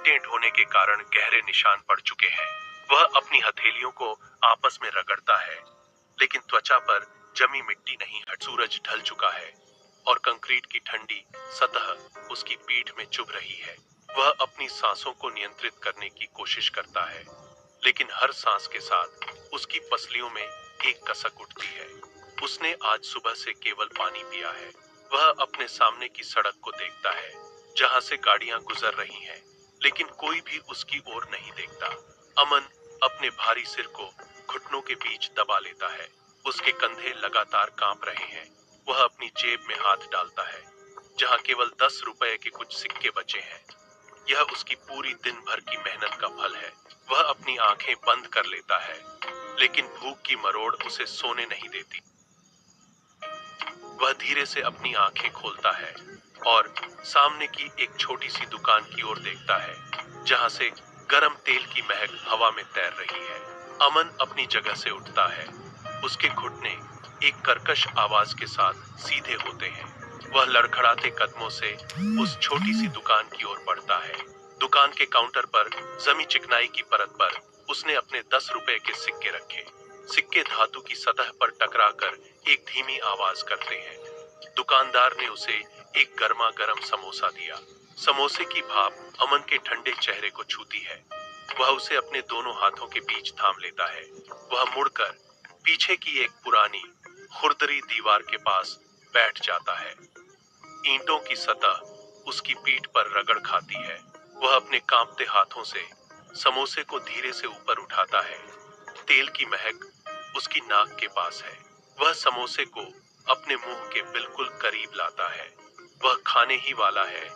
ईंटें ढोने के कारण गहरे निशान पड़ चुके हैं। वह अपनी हथेलियों को आपस में रगड़ता है, लेकिन त्वचा पर जमी मिट्टी नहीं हट। सूरज ढल चुका है और कंक्रीट की ठंडी सतह उसकी पीठ में चुभ रही है। वह अपनी सांसों को नियंत्रित करने की कोशिश करता है, लेकिन हर सांस के साथ उसकी पसलियों में एक कसक उठती है। उसने आज सुबह से केवल पानी पिया है। वह अपने सामने की सड़क को देखता है, जहां से गाड़ियां गुजर रही हैं, लेकिन कोई भी उसकी ओर नहीं देखता। अमन अपने भारी सिर को घुटनों के बीच दबा लेता है। उसके कंधे लगातार कांप रहे हैं। वह अपनी जेब में हाथ डालता है, जहां केवल 10 रुपए के कुछ सिक्के बचे हैं। यह उसकी पूरी दिन भर की मेहनत का फल है। वह अपनी आंखें बंद कर लेता है, लेकिन भूख की मरोड़ उसे सोने नहीं देती। वह धीरे से अपनी आंखें खोलता है और सामने की एक छोटी सी दुकान की ओर देखता है, जहां से गरम तेल की महक हवा में तैर रही है। अमन अपनी जगह से उठता है। उसके घुटने एक कर्कश आवाज के साथ सीधे होते हैं। वह लड़खड़ाते कदमों से उस छोटी सी दुकान की ओर बढ़ता है। दुकान के काउंटर पर जमी चिकनाई की परत पर उसने अपने 10 रुपए के सिक्के रखे। सिक्के धातु की सतह पर टकराकर एक धीमी आवाज करते हैं। दुकानदार ने उसे एक गर्मा गर्म समोसा दिया। समोसे की भाप अमन के ठंडे चेहरे को छूती है। वह उसे अपने दोनों हाथों के बीच थाम लेता है। वह मुड़कर पीछे की एक पुरानी खुरदरी दीवार के पास बैठ जाता है। ईंटों की सतह उसकी पीठ पर रगड़ खाती है। वह अपने कांपते हाथों से समोसे को धीरे से ऊपर उठाता है। तेल की महक उसकी नाक के पास है। वह समोसे को अपने मुंह के बिल्कुल करीब लाता है। वह खाने ही वाला है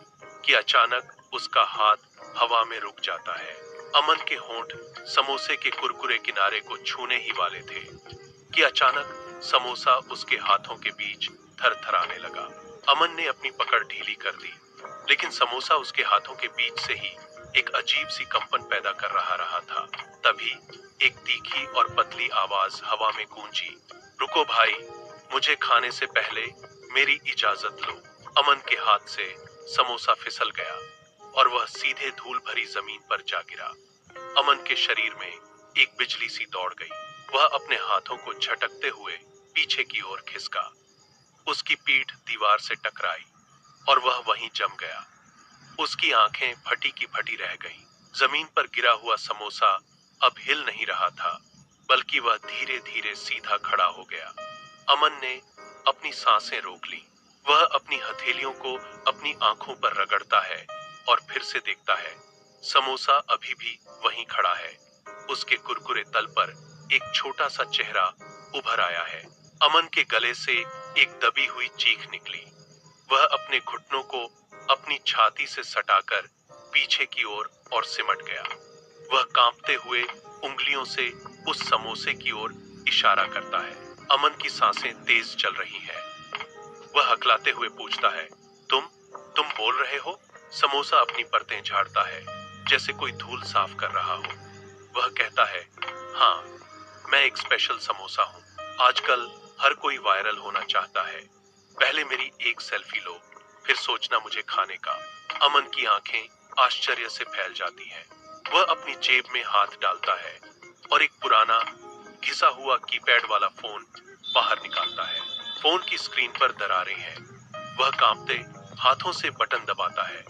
कि अचानक उसका हाथ हवा में रुक जाता है। अमन के होंठ समोसे के कुरकुरे किनारे को छूने ही वाले थे कि अचानक समोसा उसके हाथों के बीच थरथराने लगा। अमन ने अपनी पकड़ ढीली कर दी, लेकिन समोसा उसके हाथों के बीच से ही एक अजीब सी कंपन पैदा कर रहा था। तभी एक तीखी और पतली आवाज हवा में गूंजी, रुको भाई, मुझे खाने से पहले मेरी इजाजत लो। अमन के हाथ से समोसा फिसल गया और वह सीधे धूल भरी जमीन पर जा गिरा। अमन के शरीर में एक बिजली सी दौड़ गई। वह अपने हाथों को झटकते हुए पीछे की ओर खिसका। उसकी पीठ दीवार से टकराई और वह वहीं जम गया। उसकी आंखें फटी की फटी रह गईं। जमीन पर गिरा हुआ समोसा अब हिल नहीं रहा था, बल्कि वह धीरे धीरे सीधा खड़ा हो गया। अमन ने अपनी सांसें रोक ली। वह अपनी हथेलियों को अपनी आंखों पर रगड़ता है और फिर से देखता है। समोसा अभी भी वहीं खड़ा है। उसके कुरकुरे तल पर एक छोटा सा चेहरा उभर आया है। अमन के गले से एक दबी हुई चीख निकली। वह अपने घुटनों को अपनी छाती से सटाकर पीछे की ओर और सिमट गया। वह कांपते हुए उंगलियों से उस समोसे की ओर इशारा करता है। अमन की सांसें तेज चल रही हैं। वह हकलाते हुए पूछता है, तुम बोल रहे हो? समोसा अपनी परतें झाड़ता है, जैसे कोई धूल साफ कर रहा हो। वह कहता है, हाँ, मैं एक स्पेशल समोसा हूँ। आजकल हर कोई वायरल होना चाहता है। पहले मेरी एक सेल्फी लो, फिर सोचना मुझे खाने का। अमन की आंखें आश्चर्य से फैल जाती हैं। वह अपनी जेब में हाथ डालता है और एक पुराना घिसा हुआ कीपैड वाला फोन बाहर निकालता है। फोन की स्क्रीन पर दरारें हैं। वह कांपते हाथों से बटन दबाता है।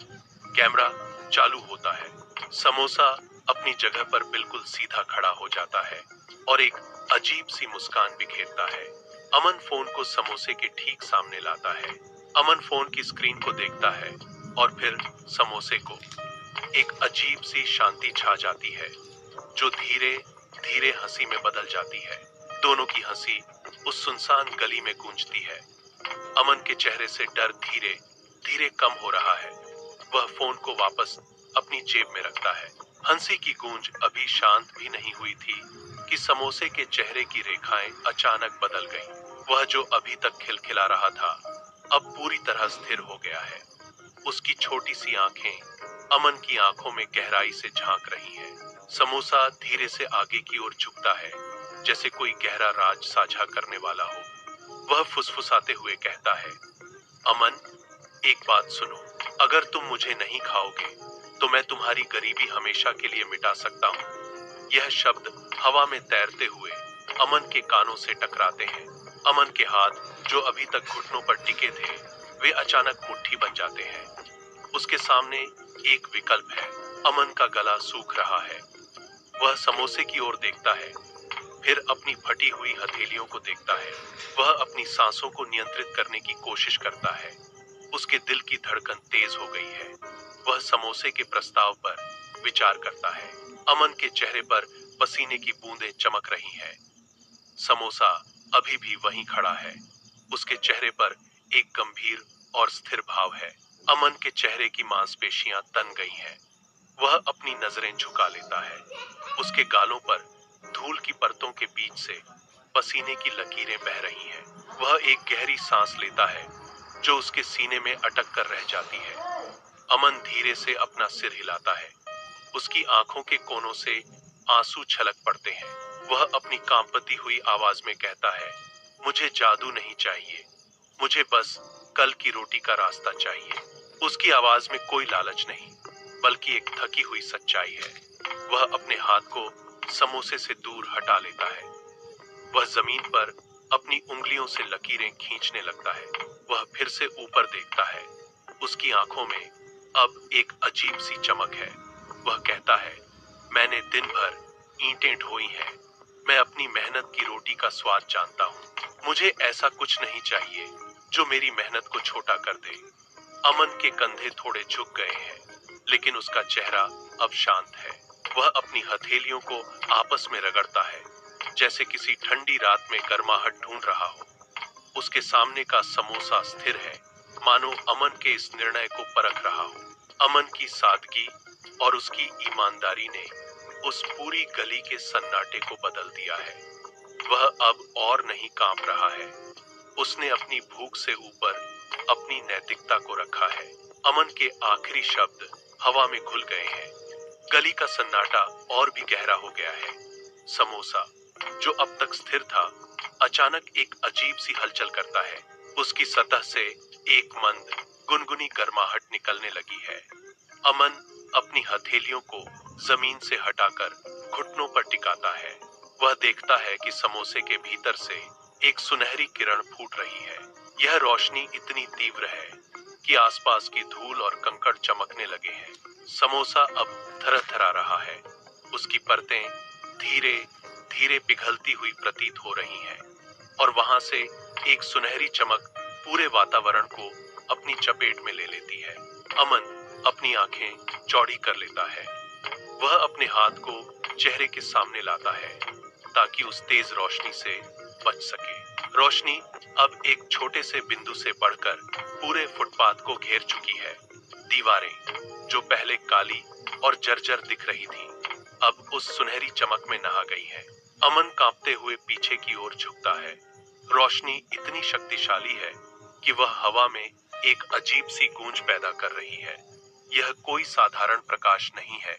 कैमरा चालू होता है। समोसा अपनी जगह पर बिल्कुल सीधा खड़ा हो जाता है और एक अजीब सी मुस्कान बिखेरता है। अमन फोन को समोसे के ठीक सामने लाता है। अमन फोन की स्क्रीन को देखता है और फिर समोसे को। एक अजीब सी शांति छा जाती है, जो धीरे धीरे हंसी में बदल जाती है। दोनों की हंसी उस सुनसान गली में गूंजती है। अमन के चेहरे से डर धीरे धीरे कम हो रहा है। वह फोन को वापस अपनी जेब में रखता है। हंसी की गूंज अभी शांत भी नहीं हुई थी कि समोसे के चेहरे की रेखाएं अचानक बदल गईं। वह जो अभी तक खिलखिला रहा था, अब पूरी तरह स्थिर हो गया है। उसकी छोटी सी आंखें अमन की आंखों में गहराई से झांक रही हैं। समोसा धीरे से आगे की ओर झुकता है, जैसे कोई गहरा राज साझा करने वाला हो। वह फुसफुसाते हुए कहता है, अमन, एक बात सुनो, अगर तुम मुझे नहीं खाओगे तो मैं तुम्हारी गरीबी हमेशा के लिए मिटा सकता हूँ। यह शब्द हवा में तैरते हुए अमन के कानों से टकराते हैं। अमन के हाथ जो अभी तक घुटनों पर टिके थे, वे अचानक मुट्ठी बन जाते हैं। उसके सामने एक विकल्प है। अमन का गला सूख रहा है। वह समोसे की ओर देखता है, फिर अपनी फटी हुई हथेलियों को देखता है। वह अपनी सांसों को नियंत्रित करने की कोशिश करता है। उसके दिल की धड़कन तेज हो गई है। वह समोसे के प्रस्ताव पर विचार करता है। अमन के चेहरे पर पसीने की बूंदें चमक रही हैं। समोसा अभी भी वहीं खड़ा है। उसके चेहरे पर एक गंभीर और स्थिर भाव है। अमन के चेहरे की मांसपेशियां तन गई हैं। वह अपनी नजरें झुका लेता है। उसके गालों पर धूल की परतों के बीच से पसीने की लकीरें बह रही हैं। वह एक गहरी सांस लेता है जो उसके सीने में अटक कर रह जाती है। अमन धीरे से अपना सिर हिलाता है। उसकी आंखों के कोनों से आंसू छलक पड़ते हैं। वह अपनी कांपती हुई आवाज में कहता है, मुझे जादू नहीं चाहिए, मुझे बस कल की रोटी का रास्ता चाहिए। उसकी आवाज में कोई लालच नहीं, बल्कि एक थकी हुई सच्चाई है। वह अपने हाथ को समोसे से दूर हटा लेता है। वह जमीन पर अपनी उंगलियों से लकीरें खींचने लगता है। वह फिर से ऊपर देखता है। उसकी आंखों में अब एक अजीब सी चमक है। वह कहता है, मैंने दिन भर ईंटें ढोई हैं। मैं अपनी मेहनत की रोटी का स्वाद जानता हूँ। मुझे ऐसा कुछ नहीं चाहिए जो मेरी मेहनत को छोटा कर दे। अमन के कंधे थोड़े झुक गए हैं, लेकिन उसका चेहरा अब शांत है। वह अपनी हथेलियों को आपस में रगड़ता है, जैसे किसी ठंडी रात में गर्माहट ढूंढ रहा हो। उसके सामने का समोसा स्थिर है, मानो अमन के इस निर्णय को परख रहा हो। अमन की सादगी और उसकी ईमानदारी ने उस पूरी गली के सन्नाटे को बदल दिया है। वह अब और नहीं कांप रहा है। उसने अपनी भूख से ऊपर अपनी नैतिकता को रखा है। अमन के आखिरी शब्द हवा में घुल गए हैं। गली का सन्नाटा और भी गहरा हो गया है। समोसा, जो अब तक स्थिर था, अचानक एक अजीब सी हलचल करता है। उसकी सतह से एक मंद, गुनगुनी गर्माहट निकलने लगी है। अमन अपनी हथेलियों को जमीन से हटाकर घुटनों पर टिकाता है। वह देखता है कि समोसे के भीतर से एक सुनहरी किरण फूट रही है। यह रोशनी इतनी तीव्र है कि आसपास की धूल और कंकड़ चमकने लगे हैं। समोसा अब थरथरा रहा है। उसकी परतें धीरे धीरे पिघलती हुई प्रतीत हो रही हैं, और वहां से एक सुनहरी चमक पूरे वातावरण को अपनी चपेट में ले लेती है। अमन अपनी आंखें चौड़ी कर लेता है। वह अपने हाथ को चेहरे के सामने लाता है ताकि उस तेज रोशनी से बच सके। रोशनी अब एक छोटे से बिंदु से बढ़कर पूरे फुटपाथ को घेर चुकी है। दीवारें, जो पहले काली और जर्जर दिख रही थीं, अब उस सुनहरी चमक में नहा गई है। अमन कांपते हुए पीछे की ओर झुकता है। रोशनी इतनी शक्तिशाली है कि वह हवा में एक अजीब सी गूंज पैदा कर रही है। यह कोई साधारण प्रकाश नहीं है,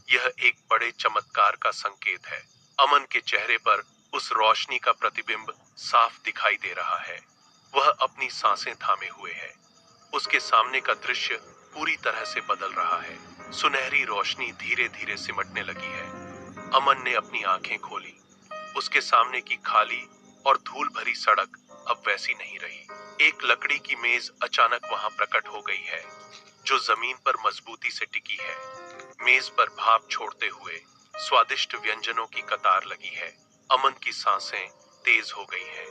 यह एक बड़े चमत्कार का संकेत है। अमन के चेहरे पर उस रोशनी का प्रतिबिंब साफ दिखाई दे रहा है। वह अपनी सांसें थामे हुए है। उसके सामने का दृश्य पूरी तरह से बदल रहा है। सुनहरी रोशनी धीरे धीरे सिमटने लगी है। अमन ने अपनी आंखें खोली। उसके सामने की खाली और धूल भरी सड़क अब वैसी नहीं रही। एक लकड़ी की मेज अचानक वहां प्रकट हो गई है, जो जमीन पर मजबूती से टिकी है। मेज पर भाप छोड़ते हुए स्वादिष्ट व्यंजनों की कतार लगी है। अमन की सांसें तेज हो गई हैं।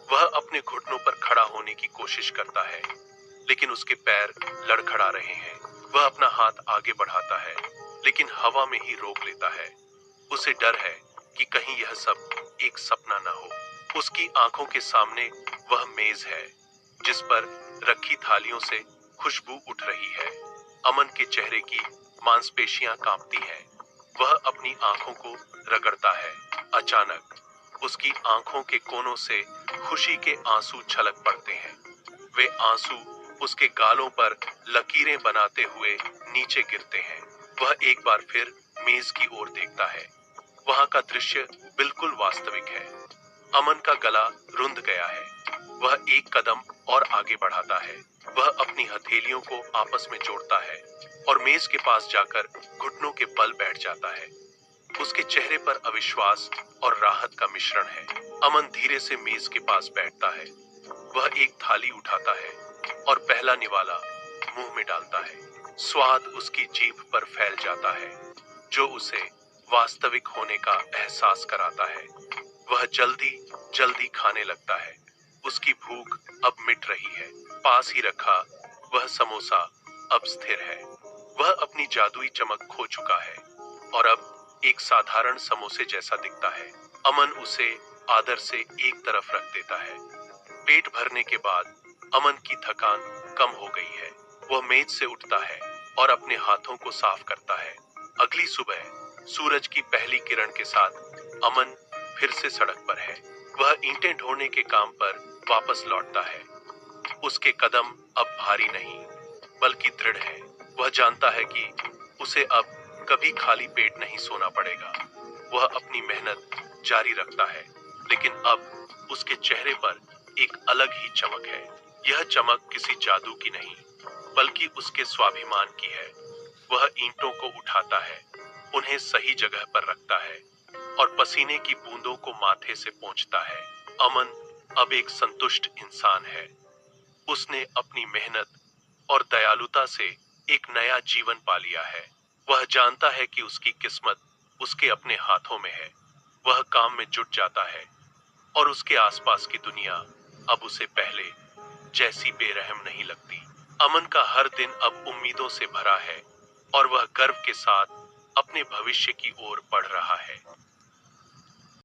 वह अपने घुटनों पर खड़ा होने की कोशिश करता है, लेकिन उसके पैर लड़खड़ा रहे हैं। वह अपना हाथ आगे बढ़ाता है, लेकिन हवा में ही रोक लेता है। उसे डर है कि कहीं यह सब एक सपना न हो। उसकी आंखों के सामने वह मेज है, जिस पर रखी थालियों से खुशबू उठ रही है। अमन के चेहरे की मांसपेशियां कांपती हैं। वह अपनी आंखों को रगड़ता है। अचानक उसकी आंखों के कोनों से खुशी के आंसू छलक पड़ते हैं। वे आंसू उसके गालों पर लकीरें बनाते हुए नीचे गिरते हैं। वह एक बार फिर मेज की ओर देखता है। वहां का दृश्य बिल्कुल वास्तविक है। अमन का गला रुंध गया है। वह एक कदम और आगे बढ़ाता है, वह अपनी हथेलियों को आपस में जोड़ता है और मेज के पास जाकर घुटनों के बल बैठ जाता है। उसके चेहरे पर अविश्वास और राहत का मिश्रण है। अमन धीरे से मेज के पास बैठता है। वह एक थाली उठाता है और पहला निवाला मुंह में डालता है। स्वाद उसकी जीभ पर फैल जाता है, जो उसे वास्तविक होने का एहसास कराता है। वह जल्दी जल्दी खाने लगता है। उसकी भूख अब मिट रही है। पास ही रखा वह समोसा अब स्थिर है। वह अपनी जादुई चमक खो चुका है और अब एक साधारण समोसे जैसा दिखता है। अमन उसे आदर से एक तरफ रख देता है। पेट भरने के बाद अमन की थकान कम हो गई है। वह मेज से उठता है और अपने हाथों को साफ करता है। अगली सुबह सूरज की पहली किरण के साथ अमन फिर से सड़क पर है। वह ईंटें ढोने के काम पर वापस लौटता है। उसके कदम अब भारी नहीं बल्कि दृढ़ है। वह जानता है कि उसे अब कभी खाली पेट नहीं सोना पड़ेगा। वह अपनी मेहनत जारी रखता है, लेकिन अब उसके चेहरे पर एक अलग ही चमक है। यह चमक किसी जादू की नहीं, बल्कि उसके स्वाभिमान की है। वह ईंटों को उठाता है, उन्हें सही जगह पर रखता है और पसीने की बूंदों को माथे से पोंछता है। अमन अब एक संतुष्ट इंसान है। उसने अपनी मेहनत और दयालुता से एक नया जीवन पा लिया है। वह जानता है कि उसकी किस्मत उसके अपने हाथों में है। वह काम में जुट जाता है और उसके आसपास की दुनिया अब उसे पहले जैसी बेरहम नहीं लगती। अमन का हर दिन अब उम्मीदों से भरा है और वह गर्व के साथ अपने भविष्य की ओर बढ़ रहा है।